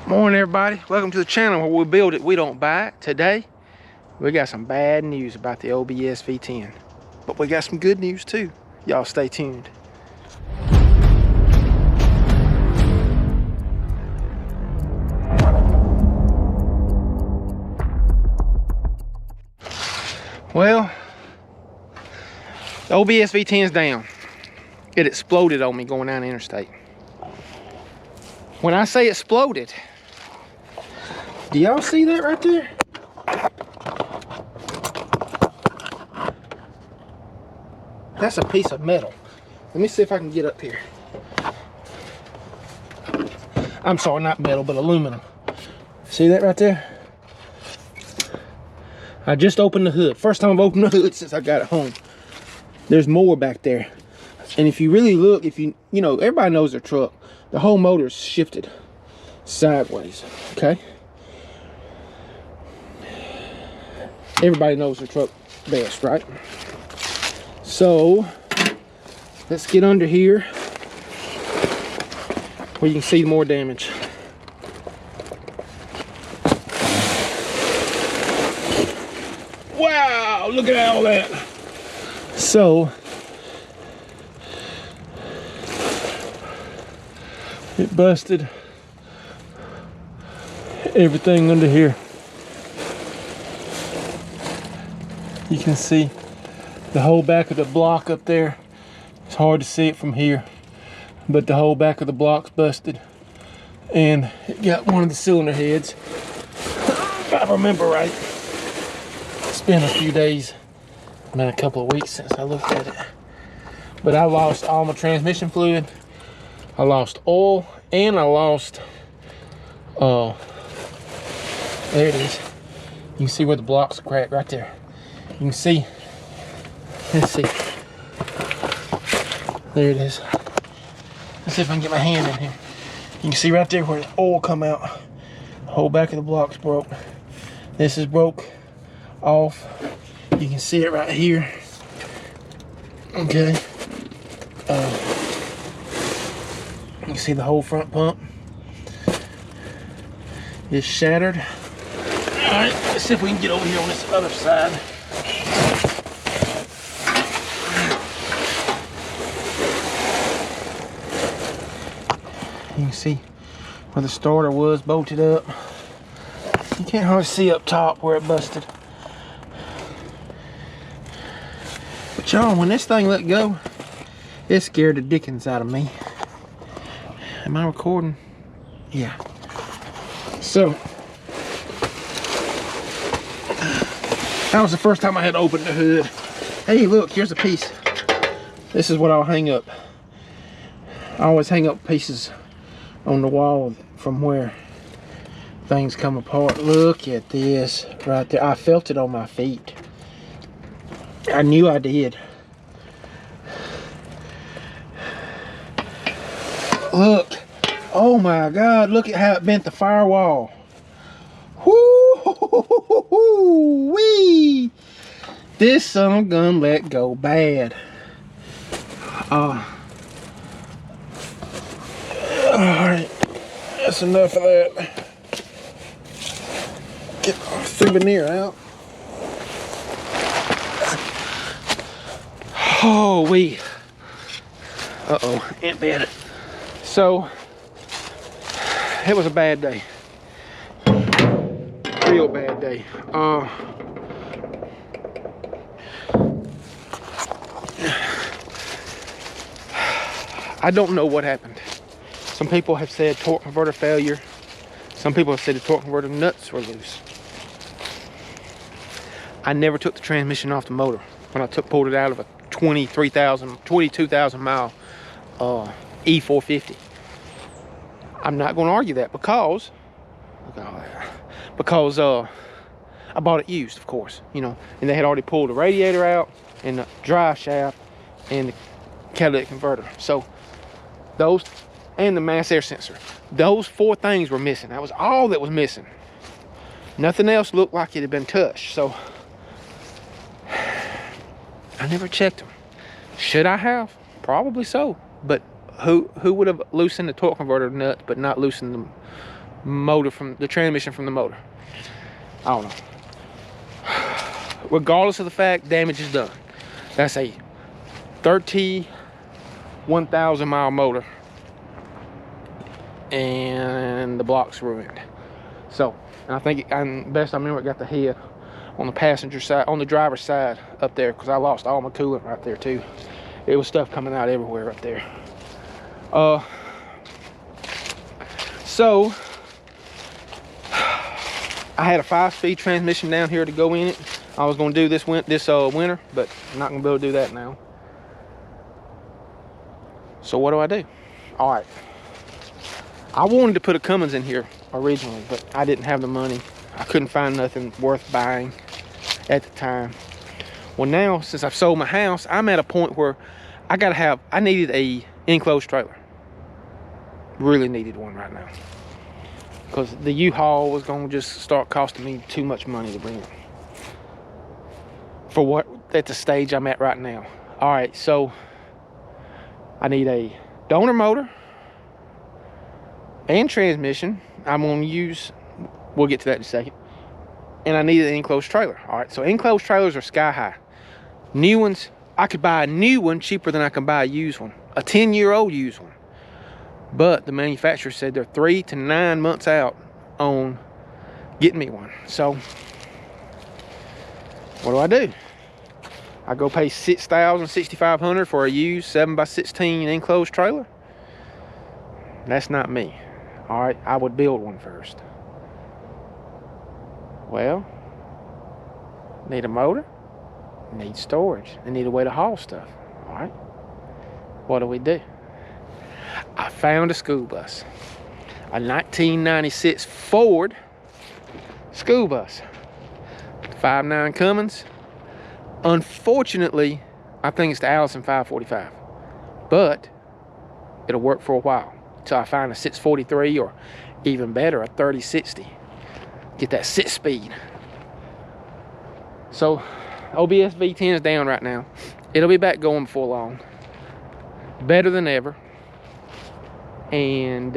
Morning everybody, welcome to the channel where we build it, we don't buy it. Today we got some bad news about the obsV10, but we got some good news too. Y'all stay tuned. Well, the obsV10 is down. It exploded on me going down the interstate. When I say exploded, do y'all see that right there? That's a piece of metal. Let me see if I can get up here. I'm sorry, not metal, but aluminum. See that right there? I just opened the hood. First time I've opened the hood since I got it home. There's more back there. And if you really look, you know, everybody knows their truck. The whole motor's shifted sideways, okay? Everybody knows their truck best, right? So, let's get under here where you can see more damage. Wow, look at all that. So, it busted everything under here. You can see the whole back of the block up there. It's hard to see it from here, but the whole back of the block's busted. And it got one of the cylinder heads, if I remember right. It's been a few days, been a couple of weeks since I looked at it. But I lost all my transmission fluid, I lost oil, and I lost, there it is. You can see where the blocks are cracked right there. You can see, let's see, there it is. Let's see if I can get my hand in here. You can see right there where the oil come out. The whole back of the block's broke. This is broke off. You can see it right here. Okay. You can see the whole front pump is shattered. All right, let's see if we can get over here on this other side. You can see where the starter was bolted up. You can't hardly see up top where it busted. But y'all, when this thing let go, it scared the dickens out of me. Am I recording? Yeah. So, that was the first time I had opened the hood. Hey, look, here's a piece. This is what I'll hang up. I always hang up pieces on the wall from where things come apart. Look at this right there. I felt it on my feet. I knew I did. Look. Oh my God, look at how it bent the firewall. Woo-wee! This son of a gun let go bad. Alright, that's enough of that. Get the souvenir out. Oh, uh-oh, it bit it. So, it was a bad day. Real bad day. I don't know what happened. Some people have said torque converter failure. Some people have said the torque converter nuts were loose. I never took the transmission off the motor when I pulled it out of a 22,000 mile E450. I'm not going to argue that because I bought it used, of course, you know, and they had already pulled the radiator out and the drive shaft and the catalytic converter. So those, and the mass air sensor, those four things were missing. That was all that was missing. Nothing else looked like it had been touched. So I never checked them. Should I have? Probably so. But who would have loosened the torque converter nut but not loosened motor from the transmission from the motor. I don't know. Regardless of the fact, damage is done. That's a 31,000 mile motor, and the block's ruined. So, and I think, best I remember, it got the head on the passenger side, on the driver's side up there, because I lost all my coolant right there too. It was stuff coming out everywhere up there. So I had a 5-speed transmission down here to go in it. I was going to do this winter, but I'm not going to be able to do that now. So what do? All right. I wanted to put a Cummins in here originally, but I didn't have the money. I couldn't find nothing worth buying at the time. Well, now, since I've sold my house, I'm at a point where I needed a enclosed trailer. Really needed one right now. Because the U-Haul was going to just start costing me too much money to bring it. For what, at the stage I'm at right now. All right, so I need a donor motor and transmission. I'm going to use, we'll get to that in a second. And I need an enclosed trailer. All right, so enclosed trailers are sky high. New ones, I could buy a new one cheaper than I can buy a used one, a 10-year-old used one. But the manufacturer said they're 3 to 9 months out on getting me one. So what do? I go pay $6,000, $6,500 for a used 7x16 enclosed trailer? That's not me. All right, I would build one first. Well, need a motor, need storage, and need a way to haul stuff. All right, what do? I found a school bus, a 1996 Ford school bus, 5.9 Cummins. Unfortunately, I think it's the Allison 545, but it'll work for a while until I find a 643 or even better, a 3060. Get that 6-speed. So obsV10 is down right now. It'll be back going before long. Better than ever. And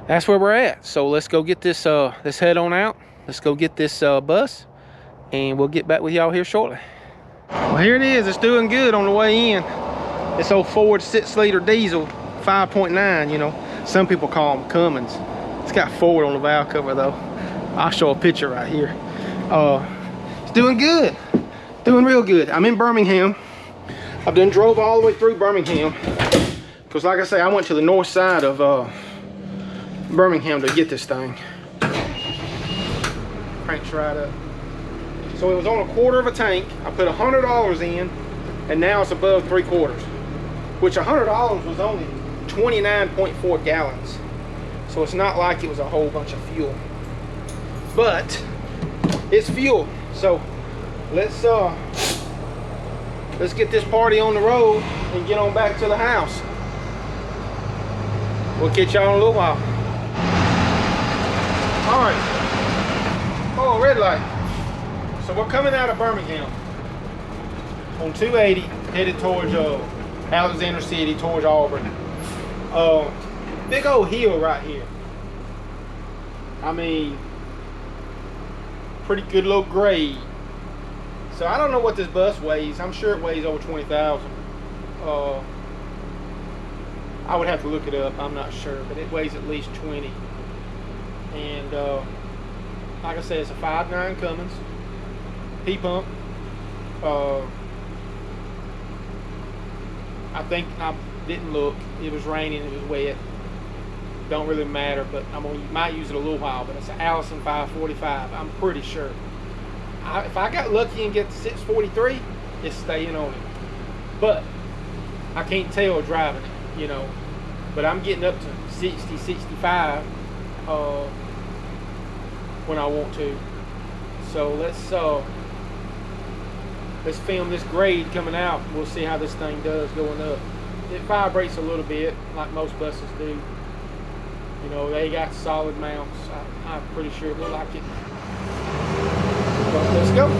that's where we're at. So let's go get this, let's head on out. Let's go get this bus, and we'll get back with y'all here shortly. Well, here it is. It's doing good on the way in. This old Ford 6-liter diesel, 5.9, you know. Some people call them Cummins. It's got Ford on the valve cover though. I'll show a picture right here. It's doing good. Doing real good. I'm in Birmingham. I've done drove all the way through Birmingham. Because like I say, I went to the north side of Birmingham to get this thing. Cranks right up. So it was on 1/4 of a tank. I put $100 in, and now it's above 3/4. Which $100 was only 29.4 gallons. So it's not like it was a whole bunch of fuel. But it's fuel. So let's get this party on the road and get on back to the house. We'll catch y'all in a little while. All right. Oh, red light. So we're coming out of Birmingham on 280, headed towards Alexander City, towards Auburn. Big old hill right here. I mean, pretty good little grade. So I don't know what this bus weighs. I'm sure it weighs over 20,000. I would have to look it up. I'm not sure, but it weighs at least 20. And like I said, it's a 5.9 Cummins P-pump. I think I didn't look. It was raining. It was wet. Don't really matter, but might use it a little while. But it's an Allison 545. I'm pretty sure. If I got lucky and get the 643, it's staying on it. But I can't tell driving it, you know. But I'm getting up to 60, 65 when I want to. So let's film this grade coming out. We'll see how this thing does going up. It vibrates a little bit, like most buses do. You know, they got solid mounts. I'm pretty sure it will like it. But let's go.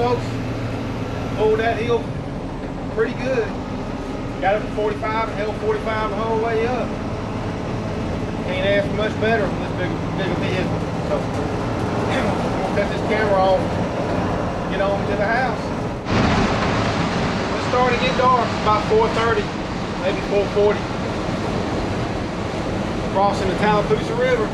folks. Pulled that hill pretty good. Got up to 45 and held 45 the whole way up. Can't ask for much better from this big vehicle. So we'll cut this camera off, get on to the house. It's starting to get dark, about 4:30, maybe 4:40. Crossing the Tallapoosa River.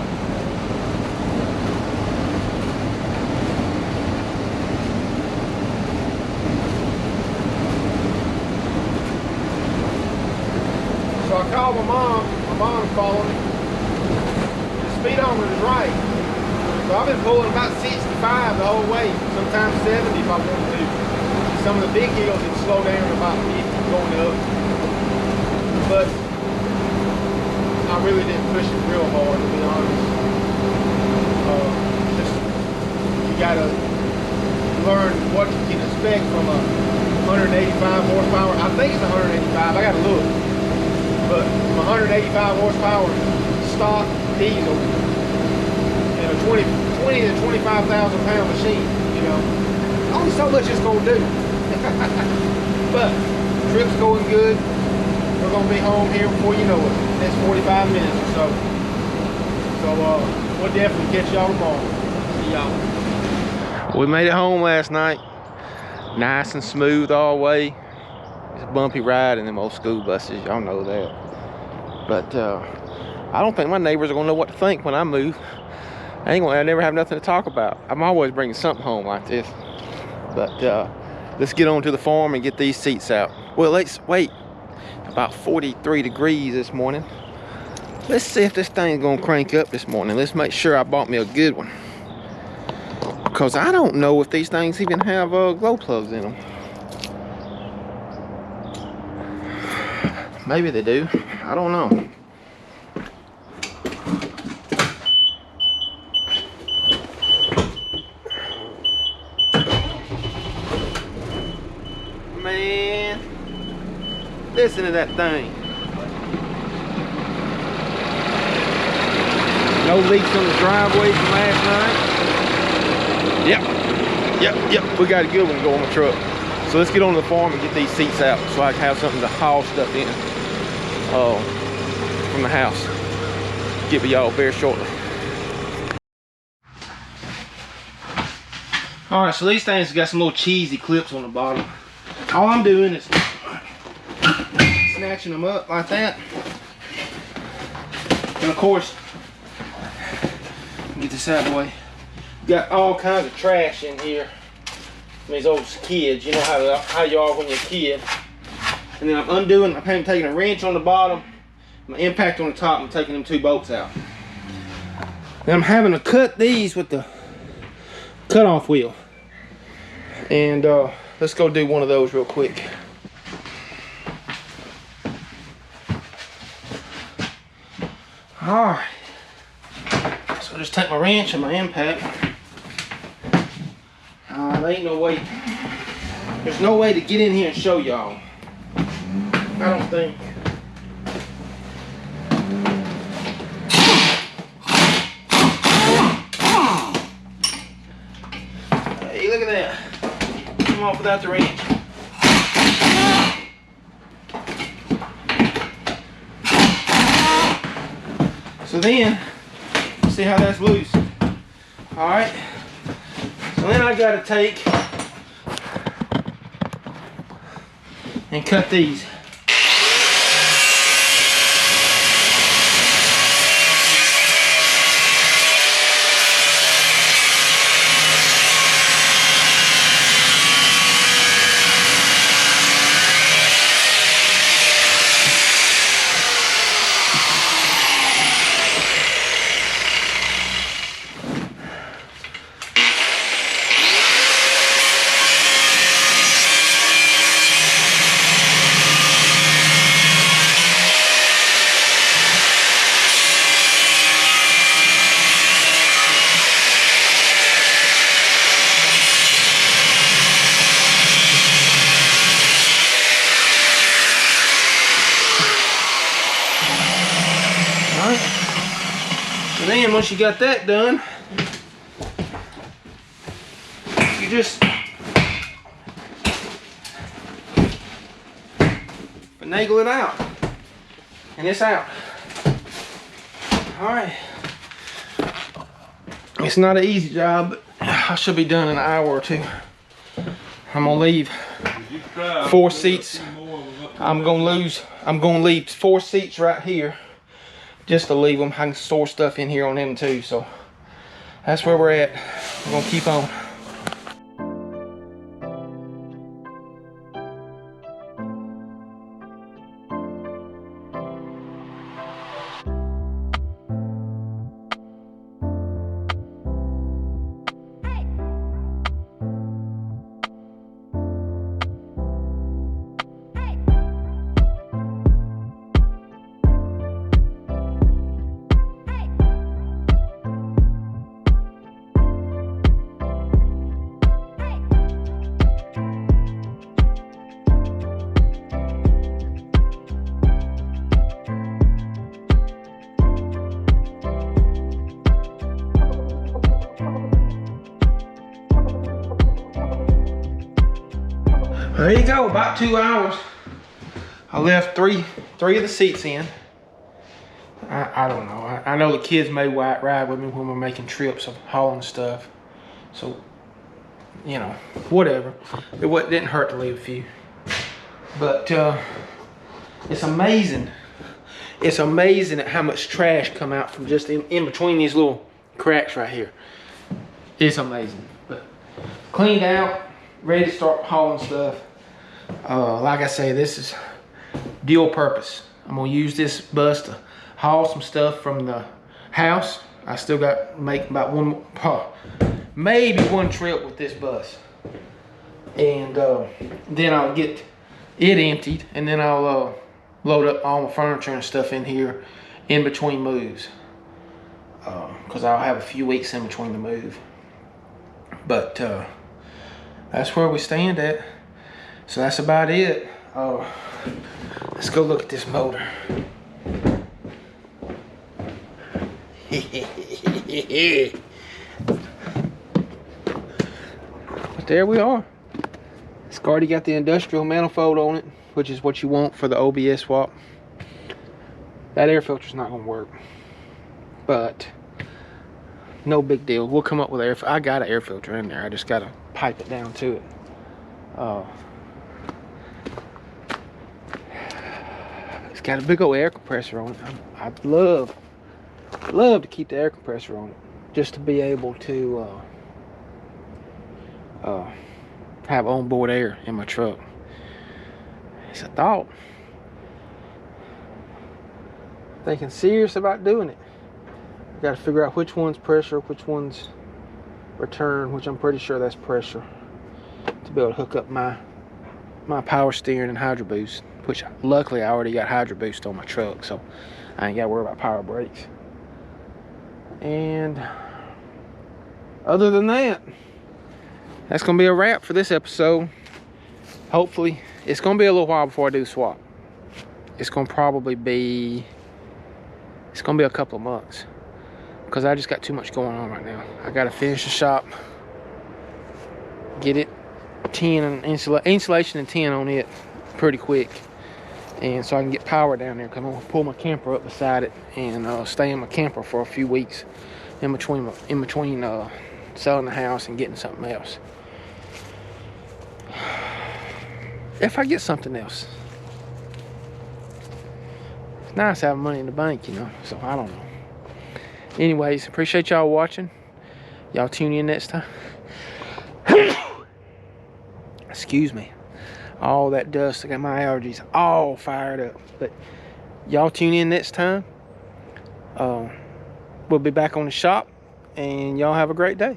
So I called my mom's calling me. The speedometer is right. So I've been pulling about 65 the whole way, sometimes 70 if I want to. Some of the big hills it slow down to about 50 going up. But I really didn't push it real hard, to be honest. You gotta learn what you can expect from a 185 horsepower. I think it's 185, I gotta look. But from 185 horsepower stock diesel and a 20 to 25,000 pound machine, you know, only so much it's gonna do. But trip's going good. We're gonna be home here before you know it. That's 45 minutes or so. So we'll definitely catch y'all tomorrow. See y'all. We made it home last night. Nice and smooth all the way. It's a bumpy ride in them old school buses, y'all know that. But I don't think my neighbors are gonna know what to think when I move. I never have nothing to talk about. I'm always bringing something home like this. But let's get on to the farm and get these seats out. Well, let's wait. About 43 degrees this morning. Let's see if this thing's gonna crank up this morning. Let's make sure I bought me a good one. Because I don't know if these things even have glow plugs in them. Maybe they do. I don't know. Man, listen to that thing. No leaks on the driveway from last night. Yep. We got a good one going on the truck. So let's get on the farm and get these seats out so I can have something to haul stuff in from the house. Get with y'all very shortly. Alright, so these things got some little cheesy clips on the bottom. All I'm doing is snatching them up like that. And of course, get this out of the way. Got all kinds of trash in here. These old kids, you know how you are when you're a kid. And then I'm taking a wrench on the bottom, my impact on the top, I'm taking them two bolts out. Then I'm having to cut these with the cutoff wheel. And let's go do one of those real quick. All right. So I just take my wrench and my impact. There ain't no way. There's no way to get in here and show y'all. I don't think. Hey, look at that. Come off without the wrench. So then, see how that's loose. All right. So then I gotta take and cut these. And then once you got that done, you just finagle it out. And it's out. All right. It's not an easy job, but I should be done in an hour or two. I'm gonna leave 4 seats. I'm gonna leave 4 seats right here just to leave them. I can store stuff in here on them too. So that's where we're at. We're gonna keep on. There you go, about 2 hours. I left three of the seats in. I don't know. I know the kids may ride with me when we're making trips of hauling stuff. So, you know, whatever. It didn't hurt to leave a few. But it's amazing. It's amazing at how much trash come out from just in between these little cracks right here. It's amazing. But cleaned out, ready to start hauling stuff. Like I say, this is dual purpose. I'm gonna use this bus to haul some stuff from the house. I still got to make about maybe one trip with this bus, and then I'll get it emptied, and then I'll load up all my furniture and stuff in here in between moves, because I'll have a few weeks in between the move. But that's where we stand at. So that's about it. Let's go look at this motor. But there we are. It's already got the industrial manifold on it, which is what you want for the OBS swap. That air filter's not gonna work, but no big deal. We'll come up with air. I got an air filter in there. I just gotta pipe it down to it. It's got a big old air compressor on it. I'd love to keep the air compressor on it, just to be able to have onboard air in my truck. It's a thought. Thinking serious about doing it. I got to figure out which one's pressure, which one's return, which I'm pretty sure that's pressure, to be able to hook up my power steering and hydro boost, which luckily I already got hydro boost on my truck, so I ain't got to worry about power brakes. And other than that, that's gonna be a wrap for this episode. Hopefully, it's gonna be a little while before I do the swap. It's gonna probably be a couple of months, because I just got too much going on right now. I gotta finish the shop, get it tin and insulation and tin on it pretty quick, and so I can get power down there, because I'm gonna pull my camper up beside it and stay in my camper for a few weeks in between selling the house and getting something else. If I get something else. It's nice having money in the bank, you know, so I don't know. Anyways, appreciate y'all watching. Y'all tune in next time. Excuse me. All that dust, I got my allergies all fired up. But y'all tune in next time. We'll be back on the shop, and y'all have a great day.